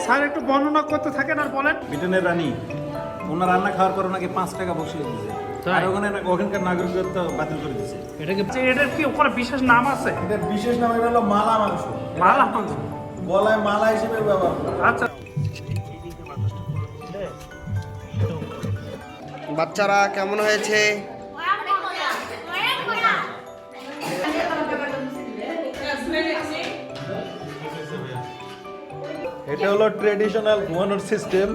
Sir একটু বর্ণনা করতে থাকেন আর বলেন। ব্রিটেনের রানী ওনার রান্না খাওয়ার পর ওনাকে 5 টাকা বসিয়ে দিয়েছে, আর ওখানকার নাগরিকত্ব বাতিল করে দিয়েছে। এটার কি ওখানে বিশেষ নাম আছে? এটার বিশেষ নাম এটা হলো মালা মাংস। মালা মাংস গলায় মালা হিসেবে ব্যবহার করে। আচ্ছা, বাচ্চারা কেমন হয়েছে? এটা হলো ট্রেডিশনাল ঘুমানোর সিস্টেম।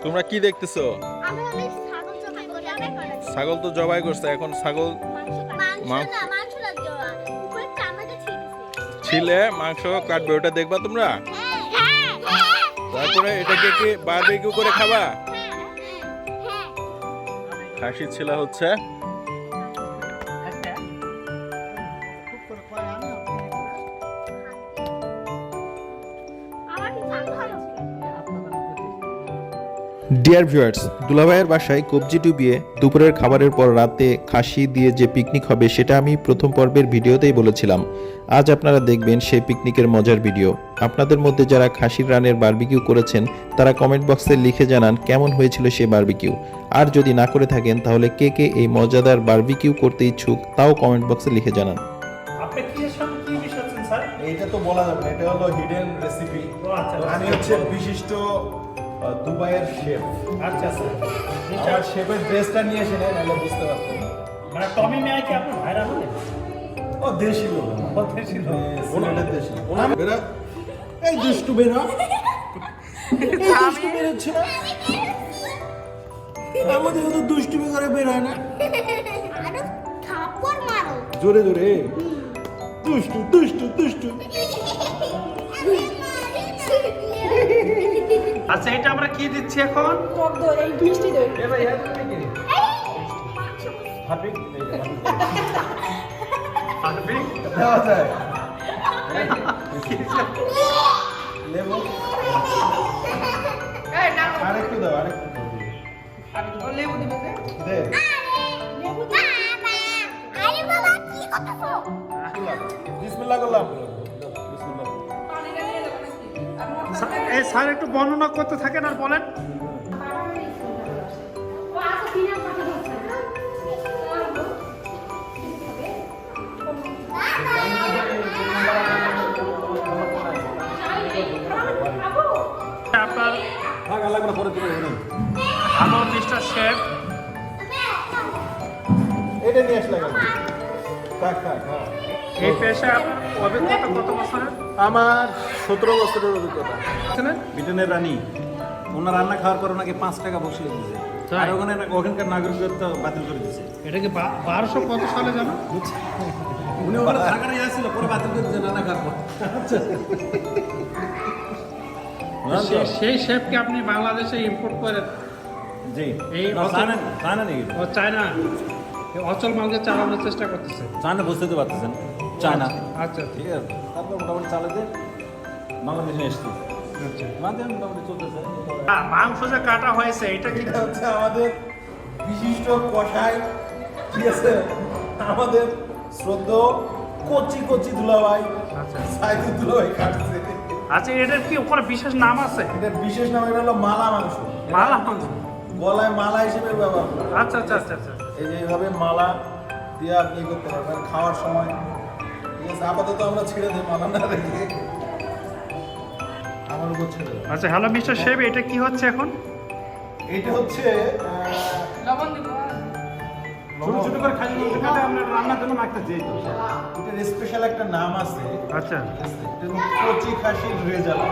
তোমরা কি দেখতেছো? ছাগল তো জবাই করছে, এখন ছাগল ছিলে মাংস কাটবে, ওটা দেখবা তোমরা। তারপরে এটাকে কি বারবিকিউ করে খাবা? খাসি ছিলা হচ্ছে। ডিয়ার ভিউয়ার্স, দুলাভাইয়ের বাসায় কবজি ডুবিয়ে দুপুরের খাবারের পর রাতে খাসি দিয়ে যে পিকনিক হবে সেটা আমি প্রথম পর্বের ভিডিওতেই বলেছিলাম। আজ আপনারা দেখবেন সেই পিকনিকের মজার ভিডিও। আপনাদের মধ্যে যারা খাসির রানের বারবিকিউ করেছেন তারা কমেন্ট বক্সে লিখে জানান কেমন হয়েছিল সেই বারবিকিউ। আর যদি না করে থাকেন তাহলে কে কে এই মজাদার বারবিকিউ করতে ইচ্ছুক তাও কমেন্ট বক্সে লিখে জানান। আপনি কি মিশাচ্ছেন স্যার? এইটা তো বলা যাবে না, এটা হলো হিডেন রেসিপি। আমি হচ্ছে বিশিষ্ট দুবাইয়ের শেফ। আচ্ছা স্যার, আমার শেফের ড্রেসটা নিয়ে এসে নেন, নাহলে বুঝতে পারতেন না। মানে টমি মিয়া কি আপনার ভাইরা হলে? ও দেশি লোক, ও দেশি লোক। সিলেটের দেশি। বেরা, এই দুষ্টু বেরা, এই দুষ্টু বেরোচ্ছে না, আমাদের তো দুষ্টুমি করে বের হয় না। জোরে জোরে দুষ্টু দুষ্টু দুষ্টু। আচ্ছা, এটা আমরা কি দিচ্ছি এখন? দেওয়া যায় লেবু, আরেকটু দাও, আরেকটু দাও, লেবু দিবে দে। বিসমিল্লাহ করলাম। বিসমিল্লাহ। স্যার একটু বর্ণনা করতে থাকেন আর বলেন। আপনার ভালো মিস্টার শেফ, এটা নিয়ে আসলে কেন? থাক থাক, হ্যাঁ। এই পেশায় আপনার অভিজ্ঞতা কত বছরের? আমার 17 বছরের অভিজ্ঞতা। ছিলেন? ব্রিটেনের রানী ওনার রান্না খাওয়ার পর ওনাকে 5 টাকা বসিয়ে দিয়েছে, আর ওখানকার নাগরিকত্ব বাতিল করে দিয়েছে। এটা কি 1200 কত সালে জানো? উনি ওখানে থাকার ইচ্ছা ছিল, পরে বাতিল করে দিয়েছে রান্না খাওয়ার পর। সেই শেফকে আপনি বাংলাদেশে ইম্পোর্ট করে? জি, এই চায়না নাকি? ও চায়না, অচল মালকে চালানোর চেষ্টা করতেছে। চায়না বুঝতে তো পারতেছেন, চায়না। আচ্ছা, ঠিক আছে, তারপর মোটামুটি চালাতে বাংলাদেশে এসছি। আচ্ছা। মোটামুটি চলতেছে। মাংস যে কাটা হয়েছে এটা কি? এটা হচ্ছে আমাদের বিশিষ্ট কষাই, ঠিক আছে, আমাদের শ্রদ্ধেয় কচি কচি দুলাভাই, আচ্ছা সাইদুল দুলাভাই কাটছে। আচ্ছা, এটার কি ওখানে বিশেষ নাম আছে? এটার বিশেষ নাম এটা হলো মালা মাংস। মালা মাংস, গলায় মালা হিসেবে ব্যবহার করে। আচ্ছা আচ্ছা আচ্ছা আচ্ছা। এই যে এইভাবে মালা দিয়ে আপনি করতে পারবেন খাওয়ার সময়। ঠিক আছে, আপাতত আমরা ছেড়ে দিই মালা না রেখে, আমার উপর ছেড়ে দেবো। আচ্ছা, হ্যালো মিস্টার শেফ, এটা কি হচ্ছে এখন? এটা হচ্ছে লবণ দিব ছোট ছোট করে খালি কাটে আমরা রান্নার জন্য মাখতে চাই। এটার স্পেশাল একটা নাম আছে। আচ্ছা, এটা হলো কচি খাসির রেজালা।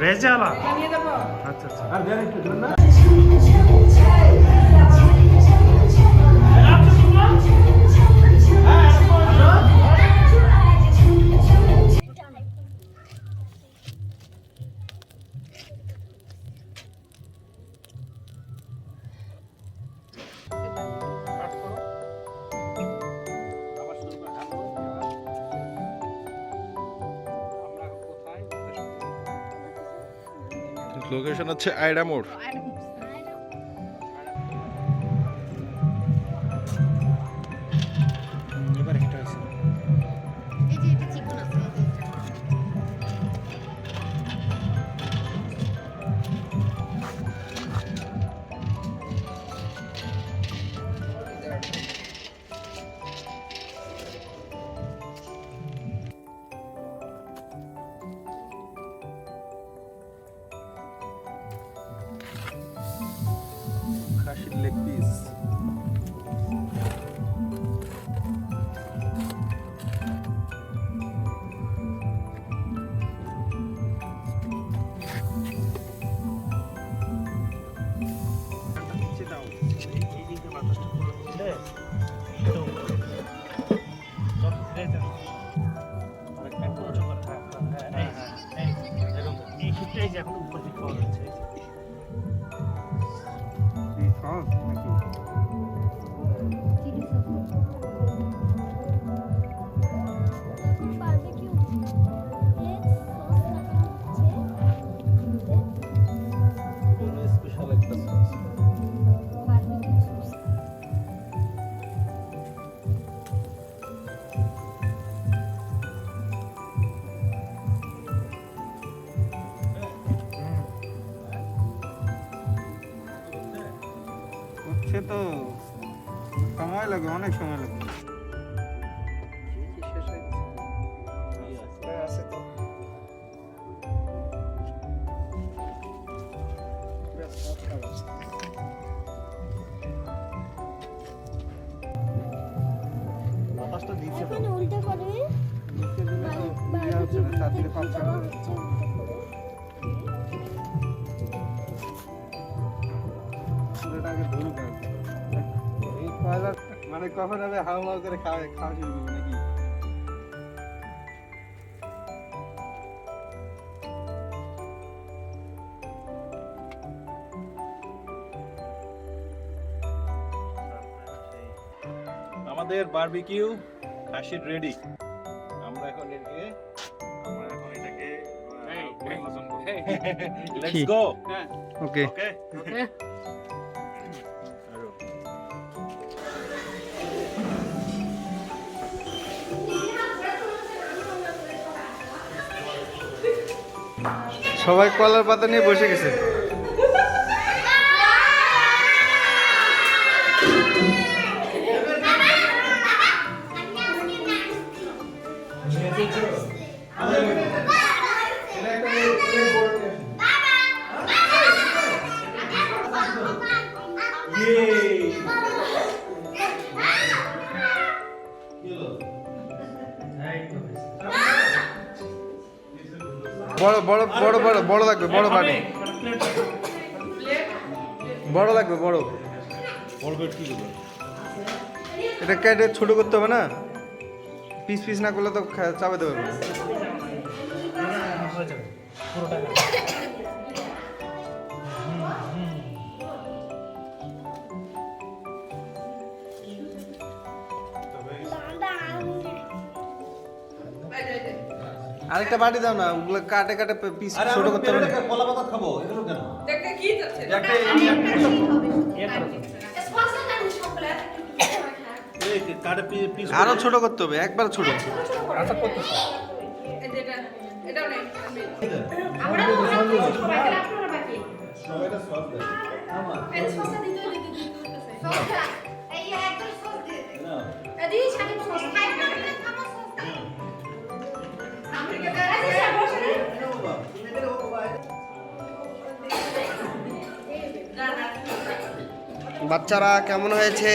রেজালা, নিয়ে দেবো। আচ্ছা আচ্ছা। আর দেন একটু দেন না। লোকেশন হচ্ছে আয়রা মোড়। এবার হিট হয়েছে। এই যে এটা চিকন আছে এই যে এটা। খাসির লেগ পিস। নিচে দাও। এই দিকে বাতাসটা পুরো দিলে এটাও উপরে। সব ধীরে ধীরে। আরেকটা একটু উঁচু করে। হ্যাঁ, এরকম। এই হিটটাই যে এখন উপর দিকে পাওয়া যাচ্ছে। এই সস নাকি? Chilli sauce barbecue plate sauce লাগানো হচ্ছে কোনো স্পেশাল একটা সস। বারবিকিউ সস হচ্ছে তো সময় লাগে, অনেক সময় লাগে। আছে তো। বাতাসটা দিচ্ছে তো। এখন উল্টো করে নিচে দিলে তো ইয়ে হচ্ছে না, তাড়াতাড়ি পাচ্ছে না। হচ্ছে উল্টো করে পুরোটাকে ধরুক আর কি। এই কয়লা মানে কখন হবে হাওয়া হাওয়া করে খাওয়া খাওয়া শুরু করবে নাকি? আমাদের বারবিকিউ খাসির রেডি। আমরা এখন এটাকে লেটস গো। ওকে ওকে সবাই কলার পাতা নিয়ে বসে গেছে। বড় বড় বড় বড় বড় লাগবে, বড় বাটি বড় লাগবে, বড় এটা কেটে ছোট করতে হবে না, পিস পিস না করলে তো চাপাতে পারবে না। আরেকটা বাটি দাও না, ওগুলো কাটে কাটে পিস ছোট করতে হবে না। কলা পাতা খাবো এগুলো কেন? আরো ছোট করতে হবে, একবার ছোট। বাচ্চারা কেমন হয়েছে?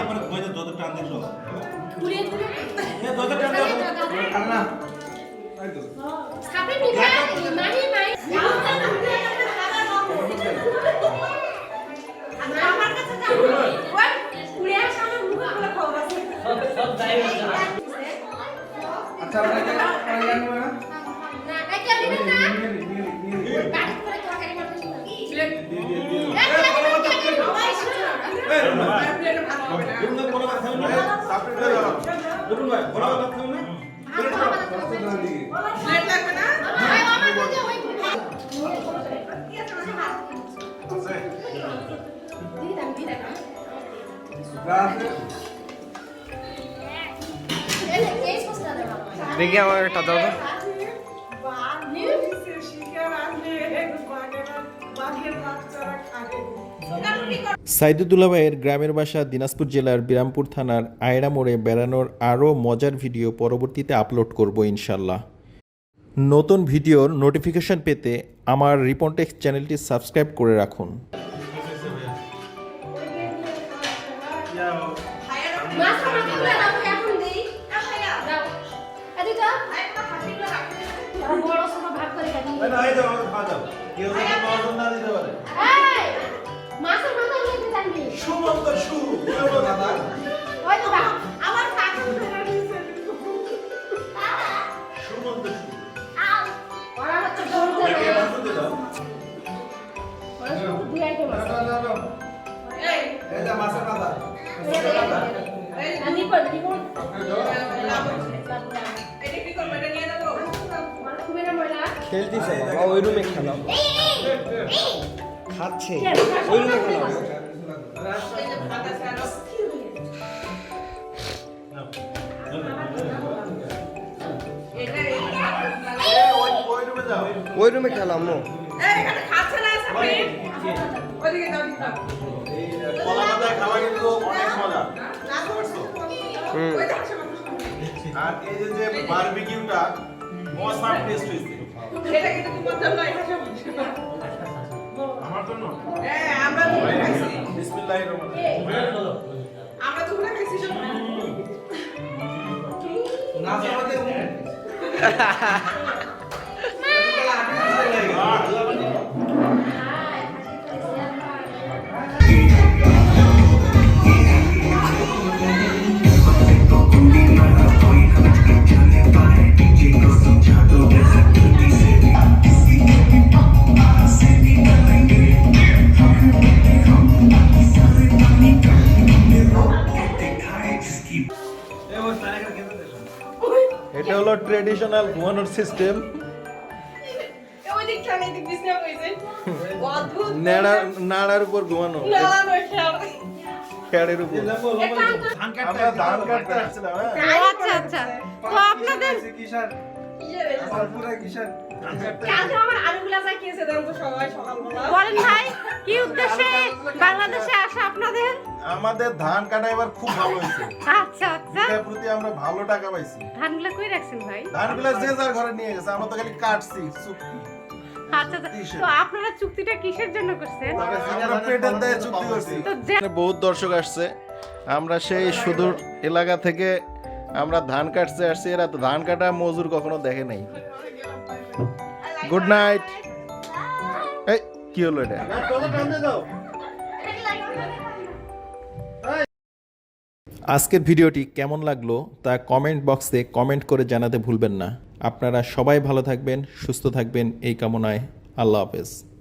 আমার ঘুমাইতে যত টান দিছ। এ যত টান দিছ। বড় ভাত খাবেন না সাপড়ে দাও দেখুন ভাই বড় ভাত খাবেন না প্লেট লাগবে না এই সসটা দেবো দেখি আমার একটা দাও তো। সাইদুল দুলাভাইয়ের গ্রামের বাসা দিনাজপুর জেলার বিরামপুর থানার আয়রা মোড়ে বেড়ানোর আরও মজার ভিডিও পরবর্তীতে আপলোড করব ইনশাল্লাহ। নতুন ভিডিওর নোটিফিকেশন পেতে আমার রিপনটেক্স চ্যানেলটি সাবস্ক্রাইব করে রাখুন। মাছ আমার দিলে রাখো এখন দেই দাও এদিকে আর বড় সব ভাগ করে খাবি না এই দাও আমাকে খাওয়া দাও কেউ যদি নজর না দিতে পারে এই মাছের মাথা নিতে জানি সুমন্ত সু দাদা ওই তো দাও আমার কাছে ধরে দিয়েছে সুমন্ত সু আও ওরা হচ্ছে বড় কে বলতে দাও দুই আইটেম আছে এই এই যে মাছের মাথা আমি করে দিব এটা কি করব এটা নিয়ে যাবো আমার খুবই না ময়লা খেলতেছে বাবা, ওই রুমে খেলাম। এই খাচ্ছে এই ওই রুমে খেলাম। এই যে ভাত আছে আর এটা ওই রুমে যাও ওই রুমে খেলাম মো। এই এখানে খাচ্ছে না সাপড়ি ওদিকে যাও দিতে এই কলা পাতায় খাওয়া কিন্তু অনেক মজা ওই দেখো আর এই যে বারবিকিউটা অসাম টেস্ট হইছে এটা কিন্তু তোমার জন্য এটা সব আমার জন্য হ্যাঁ আমরা তো খাইছি বিসমিল্লাহির রহমানির রহিম আমরা তো ওগুলো খাইছি সব নাচ আমাদের এটা হলো ট্রেডিশনাল ঘুমানোর সিস্টেম। ওই দিক থেকে দিক বিছনা হইছে অদ্ভুত নাড়ার উপর ঘুমানো, না না খেয়াল খেয়ারের উপর। আমরা ধান কাটতে আসছিলাম আচ্ছা আচ্ছা তো আপনাদের কিষান পুরা কিষান কালকে আমার আলুগুলা যা কিয়েছে দেন তো সবাই সকালবেলা বলেন ভাই কি উদ্দেশ্যে বাংলাদেশে আসা আপনাদের? আমাদের ধান কাটা এবার খুব ভালো হয়েছে আচ্ছা আচ্ছা এর প্রতি আমরা ভালো টাকা পাইছি ধানগুলো কই রাখছেন ভাই? ধানগুলো যে যার ঘরে নিয়ে গেছে আমরা তো খালি কাটছি চুক্তি আচ্ছা আচ্ছা। তো আপনারা চুক্তিটা কিসের জন্য করছেন? আমরা পেটের দায়ে চুক্তি করছি তো যে বহুত দর্শক আসছে, আমরা সেই সুদূর এলাকা থেকে আমরা ধান কাটতে আসছি, এরা তো ধান কাটা মজুর কখনো দেখে নাই। Good night. এই কি হলো এটা? আজকের ভিডিওটি কেমন লাগলো তা কমেন্ট বক্সে কমেন্ট করে জানাতে ভুলবেন না। আপনারা সবাই ভালো থাকবেন, সুস্থ থাকবেন এই কামনায়। আল্লাহ হাফেজ।